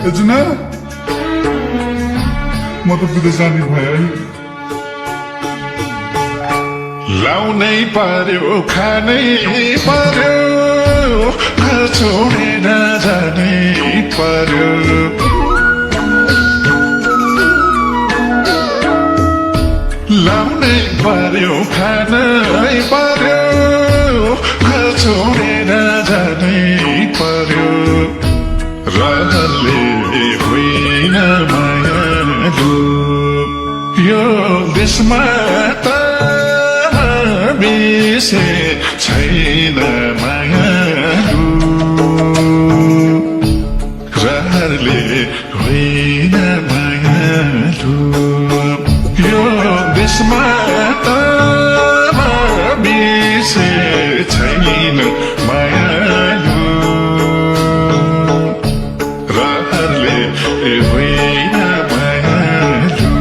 एजुना म त विदेश जाने भयो है लाउनै पर्यो खानै पर्यो घर छोडेर जानै पर्यो लाउनै पर्यो खानै पर्यो घर छोडेर जानै पर्यो रहरले होइन मायालु यो देशमा त बिसे छैन मायालु रहरले होइन मायालु यो देशमा त बिसे छैन मायालु रहरले होइन मायालु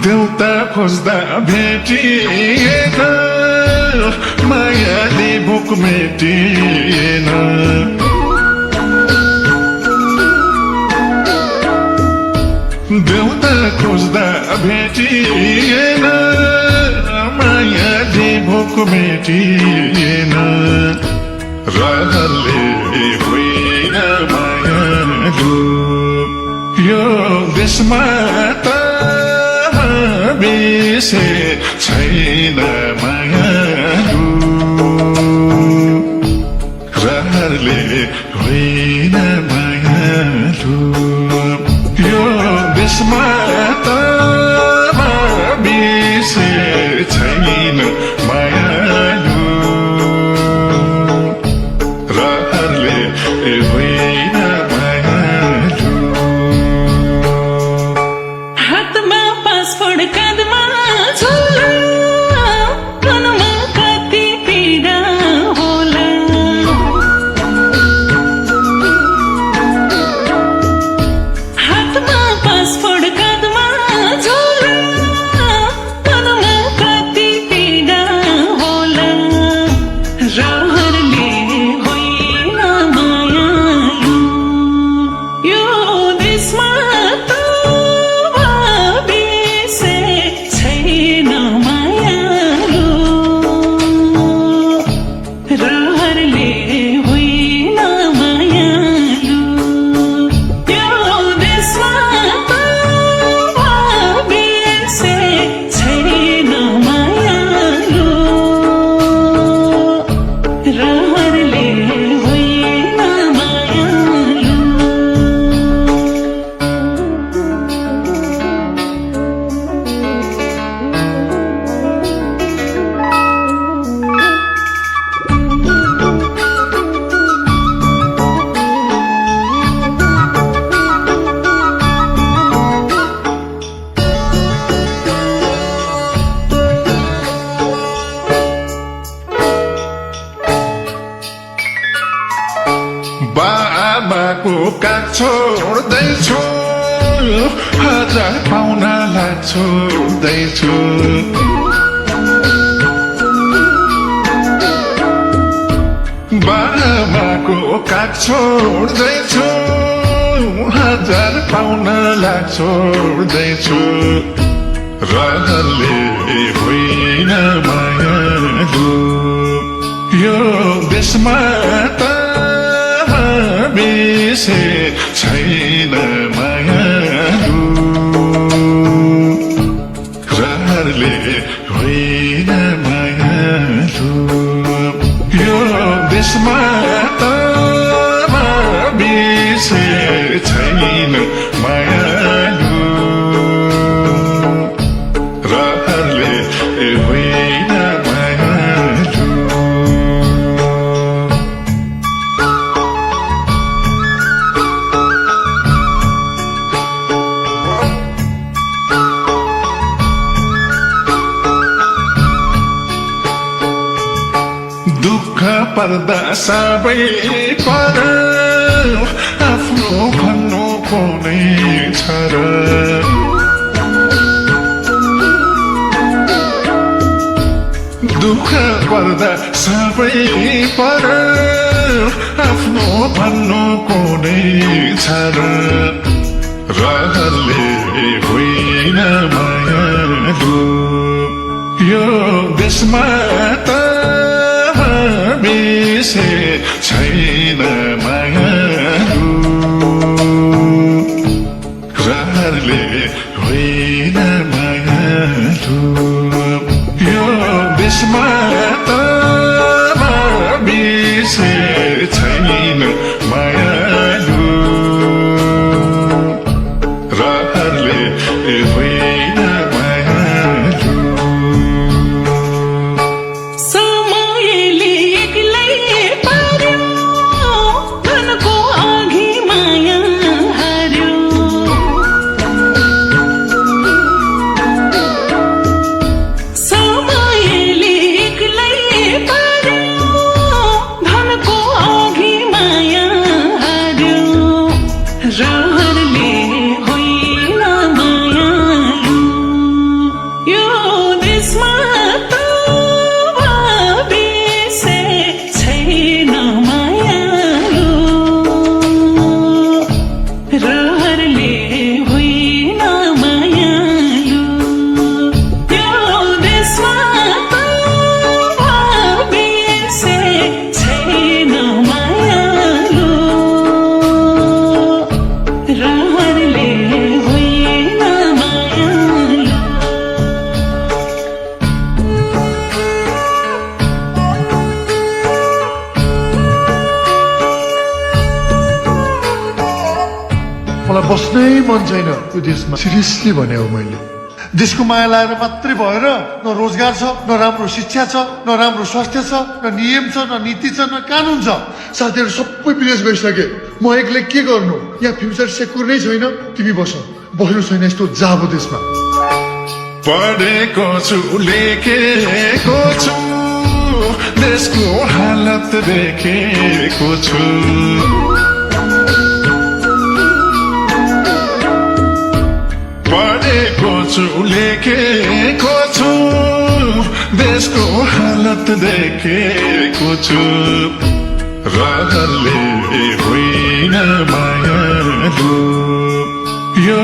देउता खोज्दा भेटिएन मायाले भोक मेटिएन देउता खोज्दा भेटिएन मायाले भोक मेटिएन रहरले होइन मायालु यो देशमा त बिसे छैन मायालु रहरले होइन मायालु यो देशमा त बिसे छैन मायालु रहरले होइन मायालु हातमा पासपोर्ट काँधमा झोला मनमा कति पीडा होला हातमा पासपोर्ट काँधमा झोला मनमा कति पीडा होला रहरले होइन मायालु यो देशमा त बिसे छैन मायालु रहरले होइन मायालु यो देशमा त बिसे छैन मायालु रहरले होइन मायालु बाबाको काग छोड्दैछु हजार पाहुनालाई छोड्दैछु बाबाको काग छोड्दैछु हजार पाहुनालाई छोड्दैछु रहरले होइन मायालु यो देशमा त बिसे छैन मायालु रहरले होइन मायालु यो देशमा त बिसे छैन मायालु रहरले होइन मायालु दुःख पर्दा सबै पर आफ्नो भन्नु कुनै छ र दुःख पर्दा सबै पर आफ्नो भन्नु कुनै छ र रहरले होइन मायालु यो देशमा त बिसे छैन मायालु रहरले होइन मायालु यो देशमा त बिसे छैन मायालु रहरले होइन मायालु समयले एक्लै पार्यो धनको अघि माया हार्यो समयले एक्लै पार्यो धनको अघि माया हार्यो रहरले होइन मायालु यो देशमा त बिसे छैन मायालु रहरले होइन मायालु यो देशमा त बिसे छैन मायालु रहरले होइन मायालु मलाई बस्नै मन छैन यो देशमा सिरियसली भने हो मैले देशको माया लाएर मात्रै भएर न रोजगार छ न राम्रो शिक्षा छ न राम्रो स्वास्थ्य छ न नियम छ न नीति छ न कानुन छ साथीहरू सबै विदेश गइसके म एक्लै के गर्नु यहाँ फ्युचर सेक्युर नै छैन तिमी बस बस्नु छैन यस्तो जाबो देशमा पढेको छु लेखेको छु देशको हालत देखेको छु पढेको छु लेखेको छु देशको हालत देखेको छु रहरले होइन मायालु यो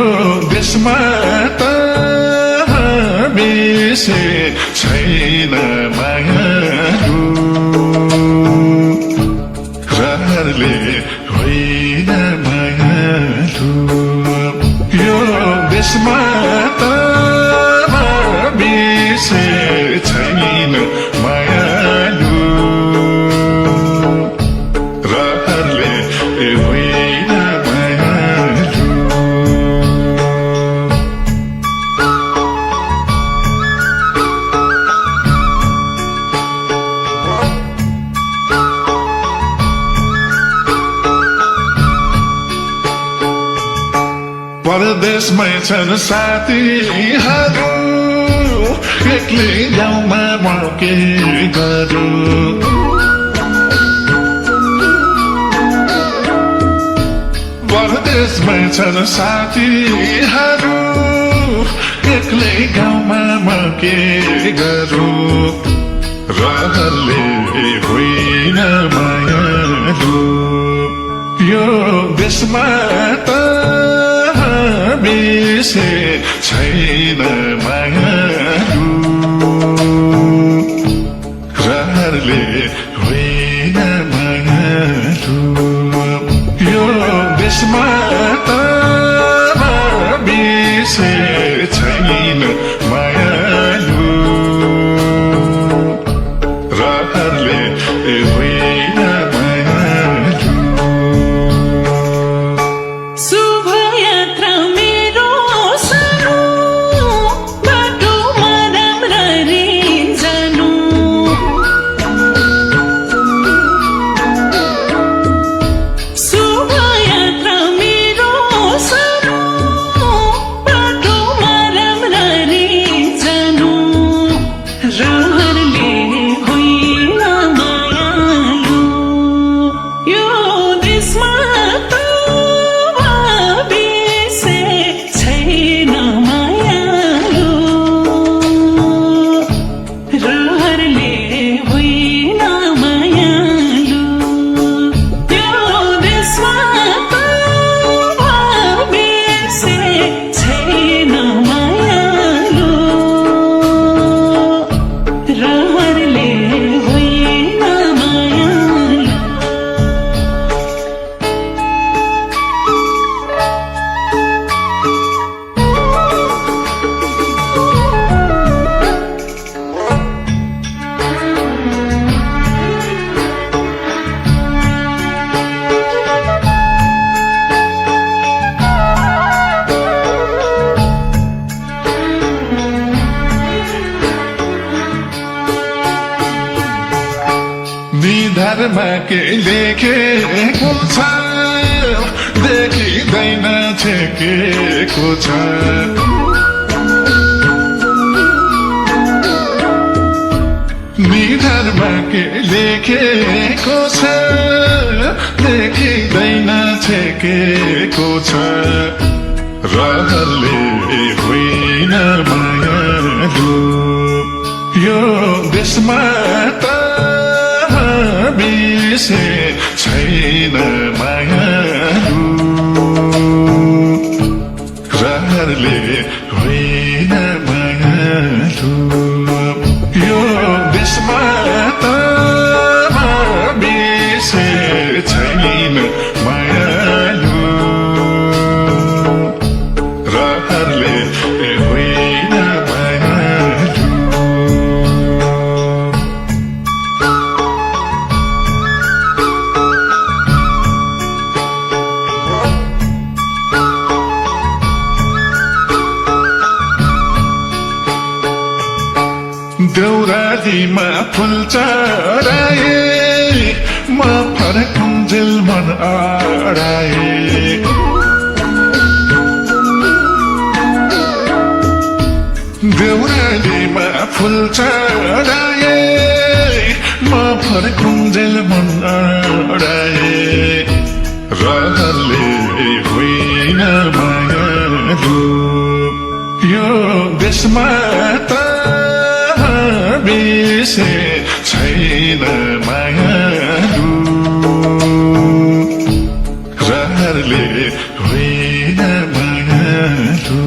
देशमा त बिसे छैन मायालु रहरले होइन मायालु यो देशमा त बिसे छैन मायालु रहरले होइन मायालु परदेशमै छन् साथीहरू एक्लै गाउँमा म के गरौँ परदेशमै छन् साथीहरू एक्लै गाउँमा म के गरौँ रहरले होइन मायालु यो देशमा त बिसे छैन मायालु रहरले होइन मायालु यो देशमा त बिसे छैन मायालु रहरले होइन मायालु शुभ यात्रा मेरो सानो बाटोमा राम्ररी जानु निधारमा के लेखेको छ देखिँदैन छेकेको छ निधारमा के लेखेको छ देखिँदैन छेकेको छ रहरले होइन मायालु यो देशमा त बिर्से छैन मायालु रहरले होइन मायालु यो देशमा त बिर्से छैन मायालु रहरले होइन मायालु देउरालीमा फुल चढाए म फर्कुन्जेल मन अडाए देउरालीमा फुल चढाए म फर्कुन्जेल मन अडाए रहरले होइन मायालु यो देशमा त बिर्से छैन मायालु रहरले होइन मायालु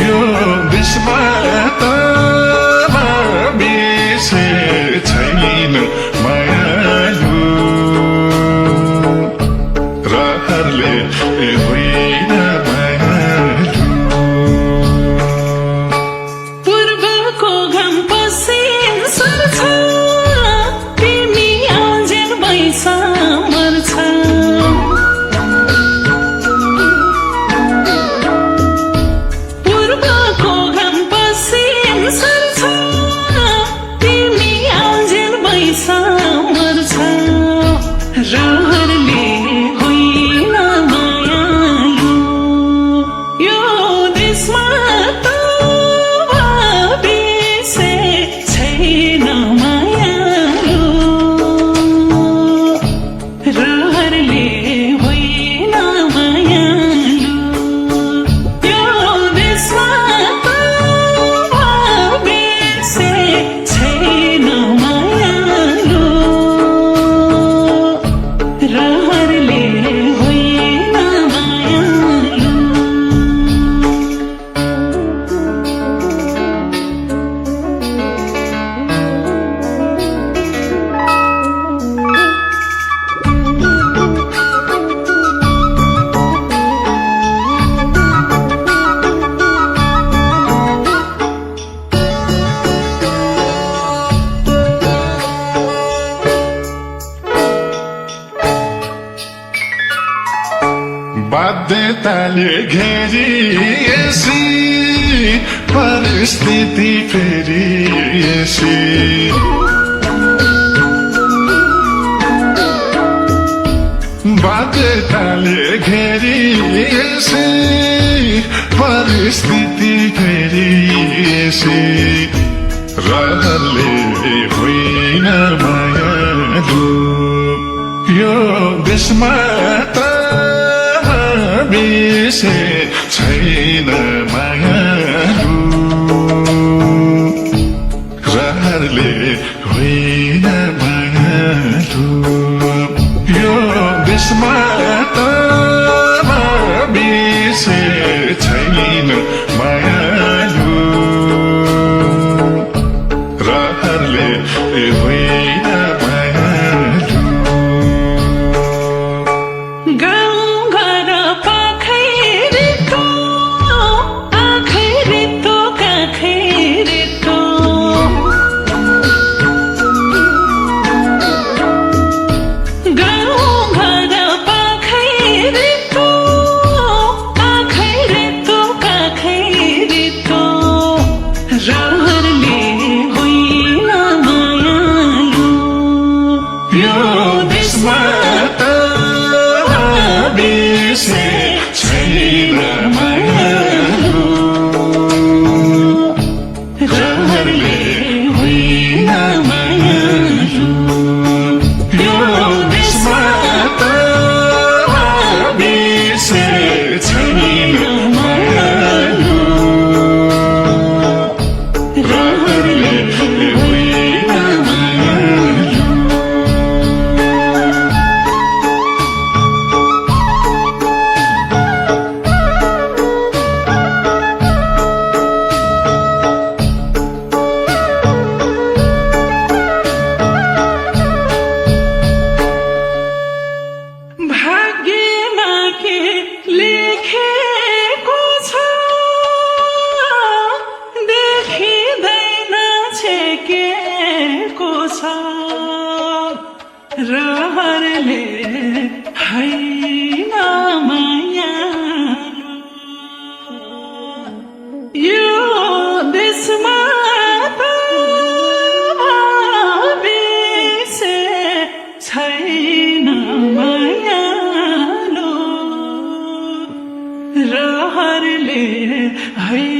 यो देशमा त बिर्से छैन मायालु रहरले होइन मायालु पूर्वको घाम पश्चिम सर्छ तिमी आजेल बैसा मर्छ पूर्वको घाम पश्चिम सर्छ तिमी आजेल बैसा मर्छ रहरले होइन मायालु यो देशमा त बिर्से छैन मायालु रहरले होइन मायालु यो देशमा त बिर्से छैन मायालु रहरले होइन मायालु बाध्यताले घेरिएसी परिस्थिति फेरिएसी बाध्यताले घेरिएसी परिस्थिति फेरिएसी रहरले होइन मायालु यो देशमा त बिर्से छैन मायालु रहरले होइन मायालु यो देशमा त बिर्से छैन मायालु रहरले होइन मायालु गाउँघर पाखैरितो आखैरितो काखैरितो गाउँघर यो देशमा त बिर्से छैन मायालु रहरले होइन मायालु यो देशमा त बिर्से छैन मायालु रहरले होइन मायालु भाग्यमा के लेखेको छ देखिँदैन छेकेको छ रहरले होइन मायालु यो देशमा त बिर्से छैन मायालु रहरले होइन